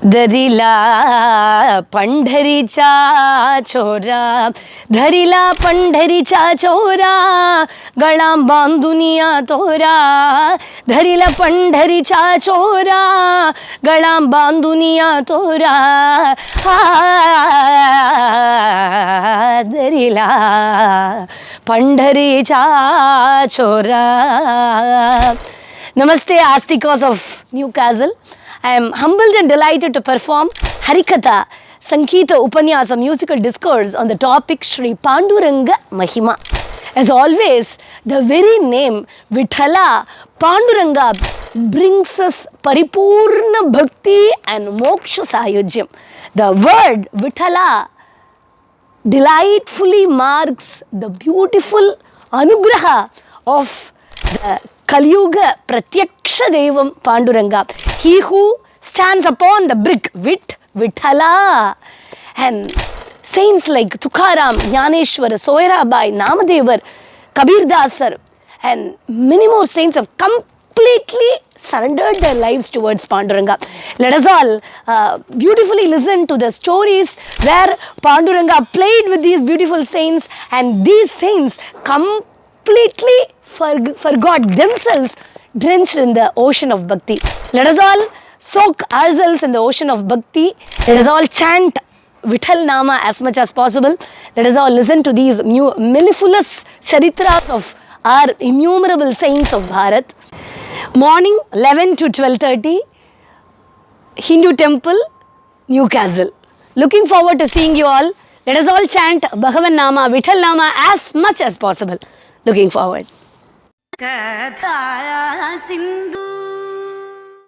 धरिला पंढरीचा छोरा, धरिला पंढरीचा छोरा, गळा बांधुनिया तोरा, धरिला पंढरीचा छोरा, गळा बांधुनिया तोरा, धरिला पंढरीचा छोरा. Namaste, Asticos of Newcastle. I am humbled and delighted to perform Harikatha, Sangeeta Upanyasa musical discourse on the topic Sri Panduranga Mahima. As always, the very name Vithala Panduranga brings us paripurna bhakti and moksha sayujyam. The word Vithala delightfully marks the beautiful anugraha of the Kaliyuga Pratyaksha Devam Panduranga, he who stands upon the brick, Vithala. And saints like Tukaram, Jnaneshwara, Soyrabai, Namadevar, Kabir Dasar, and many more saints have completely surrendered their lives towards Panduranga. Let us all beautifully listen to the stories where Panduranga played with these beautiful saints, and these saints completely forgot themselves, drenched in the ocean of bhakti. Let us all soak ourselves in the ocean of bhakti. Let us all chant Vithal Nama as much as possible. Let us all listen to these mellifluous charitras of our innumerable saints of Bharat. Morning 11 to 12:30, Hindu Temple, Newcastle. Looking forward to seeing you all. Let us all chant Bhagavan Nama, Vithal Nama as much as possible. Looking forward. Katha Sindhu